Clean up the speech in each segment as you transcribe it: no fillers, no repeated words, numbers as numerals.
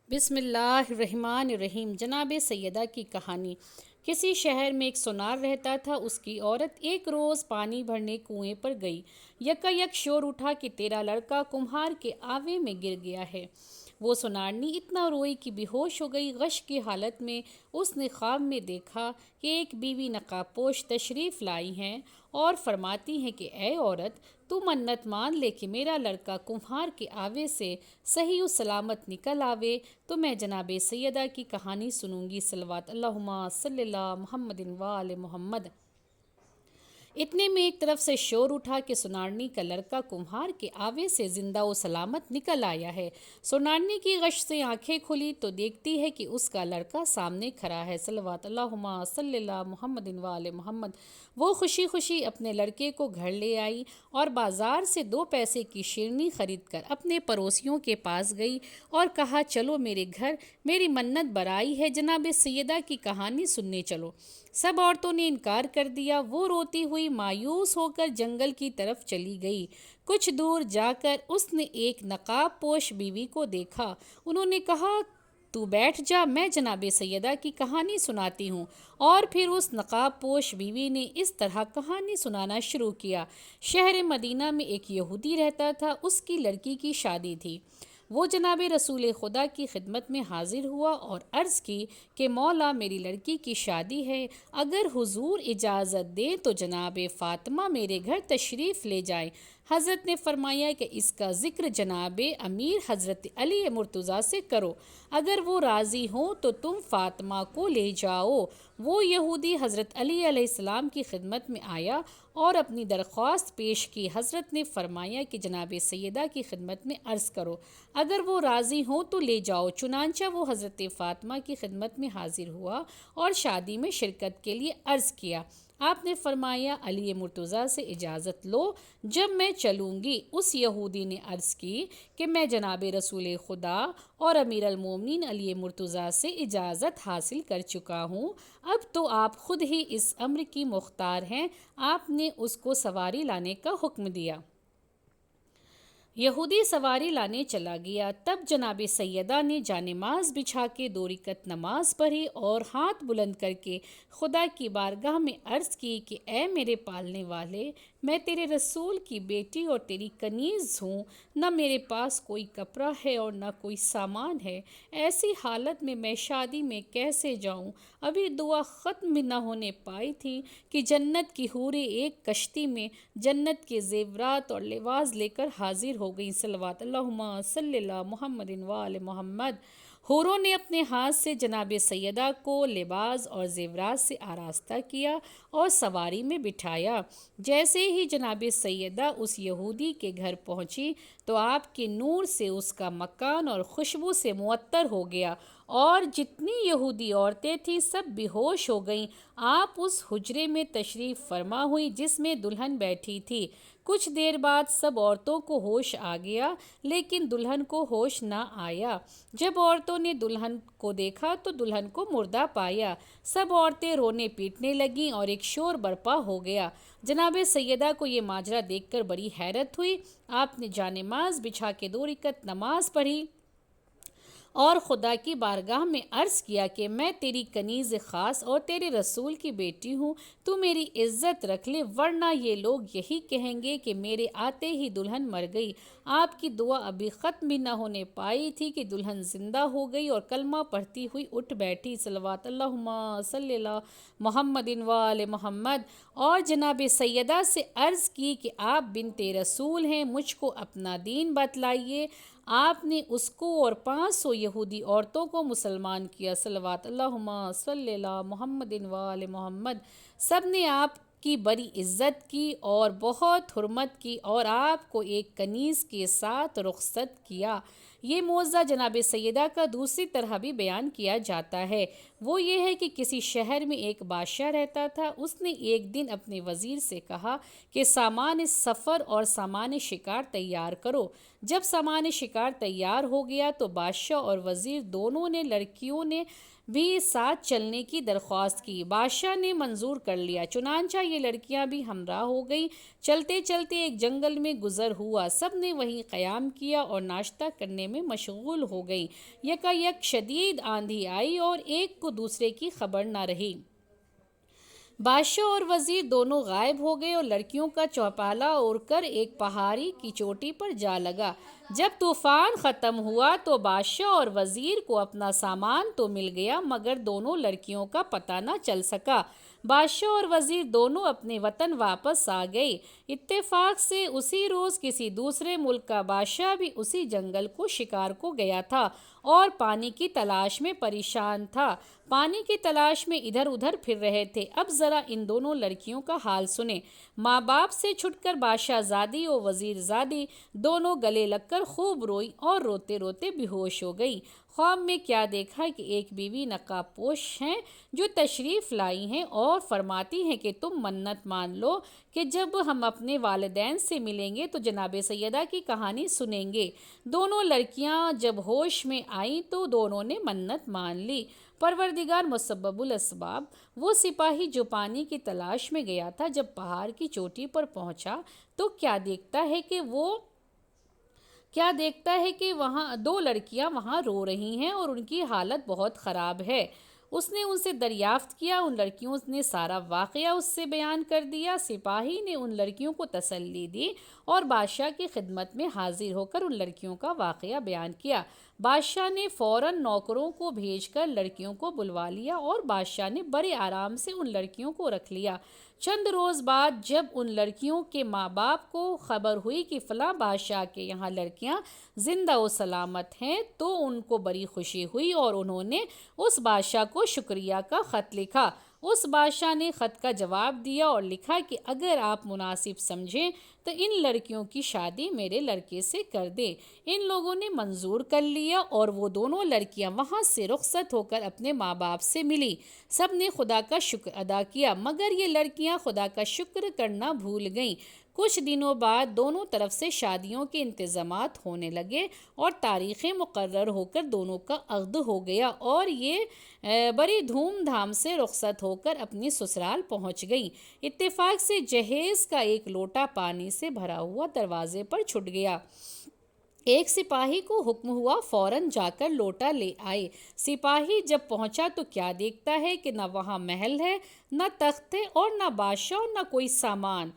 بسم اللہ الرحمن الرحیم۔ جناب سیدہ کی کہانی۔ کسی شہر میں ایک سونار رہتا تھا۔ اس کی عورت ایک روز پانی بھرنے کنویں پر گئی۔ یکا یک شور اٹھا کہ تیرا لڑکا کمہار کے آوے میں گر گیا ہے۔ وہ سونارنی اتنا روئی کہ بے ہوش ہو گئی۔ غش کی حالت میں اس نے خواب میں دیکھا کہ ایک بیوی نقاب پوش تشریف لائی ہیں اور فرماتی ہیں کہ اے عورت، تو منت مان لے کہ میرا لڑکا کمہار کے آوے سے صحیح و سلامت نکل آوے تو میں جناب سیدہ کی کہانی سنوں گی۔ صلوات اللہم صلی اللہ محمد و آل محمد۔ اتنے میں ایک طرف سے شور اٹھا کہ سونارنی کا لڑکا کمہار کے آوے سے زندہ و سلامت نکل آیا ہے۔ سونارنی کی غش سے آنکھیں کھلی تو دیکھتی ہے کہ اس کا لڑکا سامنے کھڑا ہے۔ صلوات اللہم صلی اللہ محمد و آل محمد۔ وہ خوشی خوشی اپنے لڑکے کو گھر لے آئی اور بازار سے 2 پیسے کی شیرنی خرید کر اپنے پڑوسیوں کے پاس گئی اور کہا، چلو میرے گھر، میری منت برائی ہے، جناب سیدہ کی کہانی سننے چلو۔ سب عورتوں نے انکار کر دیا۔ وہ روتی ہوئی مایوس ہو کر جنگل کی طرف چلی گئی۔ کچھ دور جا کر اس نے ایک نقاب پوش بیوی کو دیکھا۔ انہوں نے کہا، تو بیٹھ جا، میں جناب سیدہ کی کہانی سناتی ہوں۔ اور پھر اس نقاب پوش بیوی نے اس طرح کہانی سنانا شروع کیا۔ شہر مدینہ میں ایک یہودی رہتا تھا۔ اس کی لڑکی کی شادی تھی۔ وہ جناب رسول خدا کی خدمت میں حاضر ہوا اور عرض کی کہ مولا، میری لڑکی کی شادی ہے، اگر حضور اجازت دیں تو جناب فاطمہ میرے گھر تشریف لے جائیں۔ حضرت نے فرمایا کہ اس کا ذکر جناب امیر حضرت علی مرتضیٰ سے کرو، اگر وہ راضی ہوں تو تم فاطمہ کو لے جاؤ۔ وہ یہودی حضرت علی علیہ السلام کی خدمت میں آیا اور اپنی درخواست پیش کی۔ حضرت نے فرمایا کہ جناب سیدہ کی خدمت میں عرض کرو، اگر وہ راضی ہوں تو لے جاؤ۔ چنانچہ وہ حضرت فاطمہ کی خدمت میں حاضر ہوا اور شادی میں شرکت کے لیے عرض کیا۔ آپ نے فرمایا، علی مرتضیٰ سے اجازت لو، جب میں چلوں گی۔ اس یہودی نے عرض کی کہ میں جناب رسول خدا اور امیر المومنین علی مرتضیٰ سے اجازت حاصل کر چکا ہوں، اب تو آپ خود ہی اس امر کی مختار ہیں۔ آپ نے اس کو سواری لانے کا حکم دیا۔ یہودی سواری لانے چلا گیا۔ تب جناب سیدہ نے جانماز بچھا کے 2 رکعت نماز پڑھی اور ہاتھ بلند کر کے خدا کی بارگاہ میں عرض کی کہ اے میرے پالنے والے، میں تیرے رسول کی بیٹی اور تیری کنیز ہوں، نہ میرے پاس کوئی کپڑا ہے اور نہ کوئی سامان ہے۔ ایسی حالت میں شادی میں کیسے جاؤں؟ ابھی دعا ختم بھی نہ ہونے پائی تھی کہ جنت کی حوریں ایک کشتی میں جنت کے زیورات اور لباس لے کر حاضر ہو گئیں۔ صلوات اللہم صلی اللہ محمد و آل محمد۔ حوروں نے اپنے ہاتھ سے جناب سیدہ کو لباس اور زیورات سے آراستہ کیا اور سواری میں بٹھایا۔ جیسے ہی جناب سیدہ اس یہودی کے گھر پہنچی تو آپ کے نور سے اس کا مکان اور خوشبو سے معطر ہو گیا اور جتنی یہودی عورتیں تھیں سب بے ہوش ہو گئیں۔ آپ اس حجرے میں تشریف فرما ہوئی جس میں دلہن بیٹھی تھی۔ کچھ دیر بعد سب عورتوں کو ہوش آ گیا لیکن دلہن کو ہوش نہ آیا۔ جب عورتوں نے دلہن کو دیکھا تو دلہن کو مردہ پایا۔ سب عورتیں رونے پیٹنے لگیں اور ایک شور برپا ہو گیا۔ جناب سیدہ کو یہ ماجرا دیکھ کر بڑی حیرت ہوئی۔ آپ نے جانماز بچھا کے 2 رکعت نماز پڑھی اور خدا کی بارگاہ میں عرض کیا کہ میں تیری کنیز خاص اور تیرے رسول کی بیٹی ہوں، تو میری عزت رکھ لے، ورنہ یہ لوگ یہی کہیں گے کہ میرے آتے ہی دلہن مر گئی۔ آپ کی دعا ابھی ختم بھی نہ ہونے پائی تھی کہ دلہن زندہ ہو گئی اور کلمہ پڑھتی ہوئی اٹھ بیٹھی۔ صلوات اللہم صلی اللہ محمد و آل محمد۔ اور جناب سیدہ سے عرض کی کہ آپ بنت رسول ہیں، مجھ کو اپنا دین بتلائیے۔ آپ نے اس کو اور 500 یہودی عورتوں کو مسلمان کیا۔ صلوات اللہم صلی اللہ محمد و آل محمد۔ سب نے آپ کی بڑی عزت کی اور بہت حرمت کی اور آپ کو ایک کنیز کے ساتھ رخصت کیا۔ یہ معجزہ جناب سیدہ کا دوسری طرح بھی بیان کیا جاتا ہے۔ وہ یہ ہے کہ کسی شہر میں ایک بادشاہ رہتا تھا۔ اس نے ایک دن اپنے وزیر سے کہا کہ سامان سفر اور سامان شکار تیار کرو۔ جب سامان شکار تیار ہو گیا تو بادشاہ اور وزیر دونوں نے لڑکیوں نے بھی ساتھ چلنے کی درخواست کی۔ بادشاہ نے منظور کر لیا، چنانچہ یہ لڑکیاں بھی ہمراہ ہو گئیں۔ چلتے چلتے ایک جنگل میں گزر ہوا، سب نے وہیں قیام کیا اور ناشتہ کرنے میں میں مشغول ہو گئیں۔ یکایک شدید آندھی آئی اور ایک کو دوسرے کی خبر نہ رہی۔ بادشاہ اور وزیر دونوں غائب ہو گئے اور لڑکیوں کا چوپالا اڑ کر ایک پہاڑی کی چوٹی پر جا لگا۔ جب طوفان ختم ہوا تو بادشاہ اور وزیر کو اپنا سامان تو مل گیا مگر دونوں لڑکیوں کا پتہ نہ چل سکا۔ بادشاہ اور وزیر دونوں اپنے وطن واپس آ گئے۔ اتفاق سے اسی روز کسی دوسرے ملک کا بادشاہ بھی اسی جنگل کو شکار کو گیا تھا اور پانی کی تلاش میں پریشان تھا۔ پانی کی تلاش میں ادھر ادھر پھر رہے تھے۔ اب ذرا ان دونوں لڑکیوں کا حال سنیں۔ ماں باپ سے چھٹ کر بادشاہ زادی اور وزیر زادی دونوں گلے لگ کر خوب روئیں اور روتے روتے بے ہوش ہو گئیں۔ خواب میں کیا دیکھا کہ ایک بیوی نقاب پوش ہیں جو تشریف لائی ہیں اور فرماتی ہیں کہ تم منت مان لو کہ جب ہم اپنے والدین سے ملیں گے تو جناب سیدہ کی کہانی سنیں گے۔ دونوں لڑکیاں جب ہوش میں آئیں تو دونوں نے منت مان لی۔ پروردگار مسبب الاسباب، وہ سپاہی جو پانی کی تلاش میں گیا تھا جب پہاڑ کی چوٹی پر پہنچا تو کیا دیکھتا ہے کہ وہاں دو لڑکیاں وہاں رو رہی ہیں اور ان کی حالت بہت خراب ہے۔ اس نے ان سے دریافت کیا، ان لڑکیوں نے سارا واقعہ اس سے بیان کر دیا۔ سپاہی نے ان لڑکیوں کو تسلی دی اور بادشاہ کی خدمت میں حاضر ہو کر ان لڑکیوں کا واقعہ بیان کیا۔ بادشاہ نے فوراً نوکروں کو بھیج کر لڑکیوں کو بلوا لیا اور بادشاہ نے بڑے آرام سے ان لڑکیوں کو رکھ لیا۔ چند روز بعد جب ان لڑکیوں کے ماں باپ کو خبر ہوئی کہ فلاں بادشاہ کے یہاں لڑکیاں زندہ و سلامت ہیں تو ان کو بڑی خوشی ہوئی اور انہوں نے اس بادشاہ کو شکریہ کا خط لکھا۔ اس بادشاہ نے خط کا جواب دیا اور لکھا کہ اگر آپ مناسب سمجھیں تو ان لڑکیوں کی شادی میرے لڑکے سے کر دیں۔ ان لوگوں نے منظور کر لیا اور وہ دونوں لڑکیاں وہاں سے رخصت ہو کر اپنے ماں باپ سے ملی۔ سب نے خدا کا شکر ادا کیا مگر یہ لڑکیاں خدا کا شکر کرنا بھول گئیں۔ کچھ دنوں بعد دونوں طرف سے شادیوں کے انتظامات ہونے لگے اور تاریخیں مقرر ہو کر دونوں کا عقد ہو گیا اور یہ بڑی دھوم دھام سے رخصت ہو کر اپنی سسرال پہنچ گئیں۔ اتفاق سے جہیز کا ایک لوٹا پانی سے بھرا ہوا دروازے پر چھوٹ گیا۔ ایک سپاہی کو حکم ہوا فوراً جا کر لوٹا لے آئے۔ سپاہی جب پہنچا تو کیا دیکھتا ہے کہ نہ وہاں محل ہے، نہ تخت ہے اور نہ بادشاہ اور نہ کوئی سامان،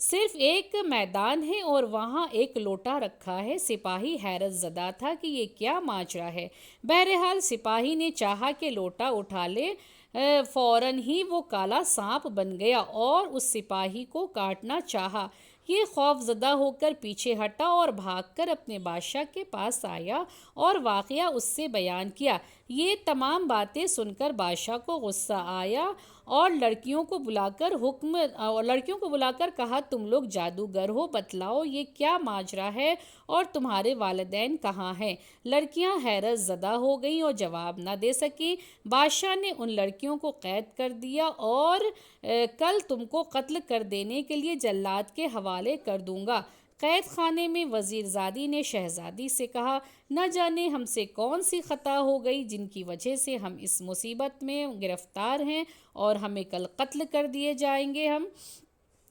صرف ایک میدان ہے اور وہاں ایک لوٹا رکھا ہے۔ سپاہی حیرت زدہ تھا کہ یہ کیا ماجرا ہے۔ بہرحال سپاہی نے چاہا کہ لوٹا اٹھا لے، فوراً ہی وہ کالا سانپ بن گیا اور اس سپاہی کو کاٹنا چاہا۔ یہ خوف زدہ ہو کر پیچھے ہٹا اور بھاگ کر اپنے بادشاہ کے پاس آیا اور واقعہ اس سے بیان کیا۔ یہ تمام باتیں سن کر بادشاہ کو غصہ آیا اور لڑکیوں کو بلا کر کہا تم لوگ جادوگر ہو، بتلاؤ یہ کیا ماجرا ہے اور تمہارے والدین کہاں ہیں؟ لڑکیاں حیرت زدہ ہو گئیں اور جواب نہ دے سکیں۔ بادشاہ نے ان لڑکیوں کو قید کر دیا اور کل تم کو قتل کر دینے کے لیے جلاد کے حوالے کر دوں گا۔ قید خانے میں وزیر زادی نے شہزادی سے کہا نہ جانے ہم سے کون سی خطا ہو گئی جن کی وجہ سے ہم اس مصیبت میں گرفتار ہیں اور ہمیں کل قتل کر دیے جائیں گے۔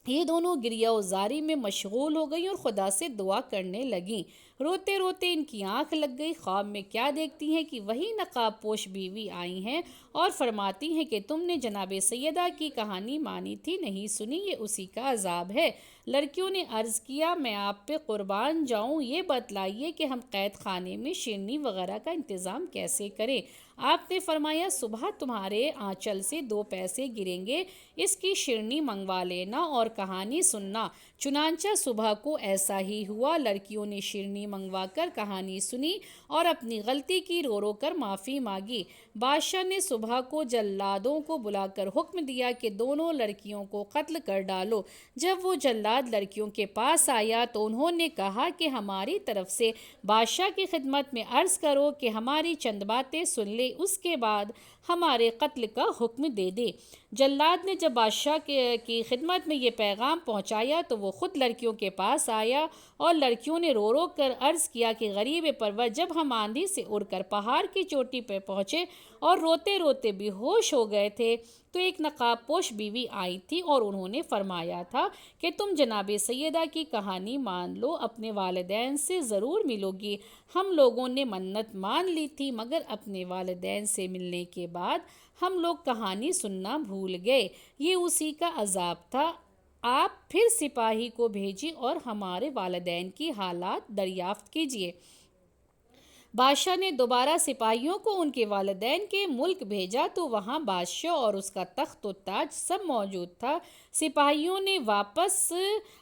یہ دونوں گریہ و زاری میں مشغول ہو گئیں اور خدا سے دعا کرنے لگیں۔ روتے روتے ان کی آنکھ لگ گئی۔ خواب میں کیا دیکھتی ہیں کہ وہی نقاب پوش بیوی آئی ہیں اور فرماتی ہیں کہ تم نے جناب سیدہ کی کہانی مانی تھی، نہیں سنی، یہ اسی کا عذاب ہے۔ لڑکیوں نے عرض کیا میں آپ پہ قربان جاؤں، یہ بتلائیے کہ ہم قید خانے میں شیرنی وغیرہ کا انتظام کیسے کریں؟ آپ نے فرمایا صبح تمہارے آنچل سے 2 پیسے گریں گے، اس کی شیرنی منگوا لینا اور کہانی سننا۔ چنانچہ صبح کو ایسا ہی ہوا۔ لڑکیوں نے شیرنی منگوا کر کہانی سنی اور اپنی غلطی کی رو رو کر معافی مانگی۔ بادشاہ نے صبح کو جلادوں کو بلا کر حکم دیا کہ دونوں لڑکیوں کو قتل کر ڈالو۔ جب وہ جلاد لڑکیوں کے پاس آیا تو انہوں نے کہا کہ ہماری طرف سے بادشاہ کی خدمت میں عرض کرو کہ ہماری چند باتیں سن لے، اس کے بعد ہمارے قتل کا حکم دے دے۔ جلاد نے جب بادشاہ کی خدمت میں یہ پیغام پہنچایا تو وہ خود لڑکیوں کے پاس آیا اور لڑکیوں نے رو رو کر عرض کیا کہ غریب پرور، جب ہم آندھی سے اڑ کر پہاڑ کی چوٹی پہ پہنچے اور روتے روتے بے ہوش ہو گئے تھے تو ایک نقاب پوش بیوی آئی تھی اور انہوں نے فرمایا تھا کہ تم جناب سیدہ کی کہانی مان لو، اپنے والدین سے ضرور ملو گی۔ ہم لوگوں نے منت مان لی تھی، مگر اپنے والدین سے ملنے کے بعد ہم لوگ کہانی سننا بھول گئے۔ یہ اسی کا عذاب تھا۔ آپ پھر سپاہی کو بھیجیے اور ہمارے والدین کی حالات دریافت کیجیے۔ بادشاہ نے دوبارہ سپاہیوں کو ان کے والدین کے ملک بھیجا تو وہاں بادشاہ اور اس کا تخت و تاج سب موجود تھا۔ سپاہیوں نے واپس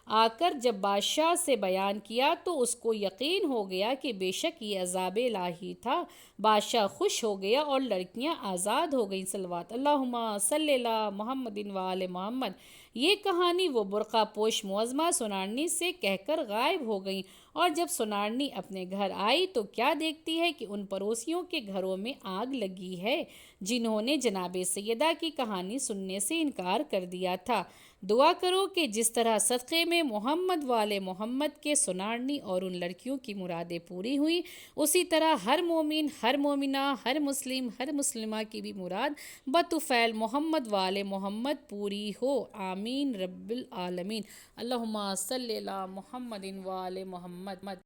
آ کر جب بادشاہ سے بیان کیا تو اس کو یقین ہو گیا کہ بے شک یہ عذاب الہی تھا۔ بادشاہ خوش ہو گیا اور لڑکیاں آزاد ہو گئیں۔ صلوات اللہم صلی اللہ محمد وآل محمد۔ یہ کہانی وہ برقع پوش معظمہ سنارنی سے کہہ کر غائب ہو گئیں، اور جب سنارنی اپنے گھر آئی تو کیا دیکھتی ہے کہ ان پڑوسیوں کے گھروں میں آگ لگی ہے جنہوں نے جناب سیدہ کی کہانی سننے سے انکار کر دیا تھا۔ دعا کرو کہ جس طرح صدقے میں محمد والے محمد کے سنارنی اور ان لڑکیوں کی مرادیں پوری ہوئیں، اسی طرح ہر مومن، ہر مومنہ، ہر مسلم، ہر مسلمہ کی بھی مراد بطفیل محمد والے محمد پوری ہو۔ آمین رب العالمین۔ اللہم صلی اللہ محمد والے محمد۔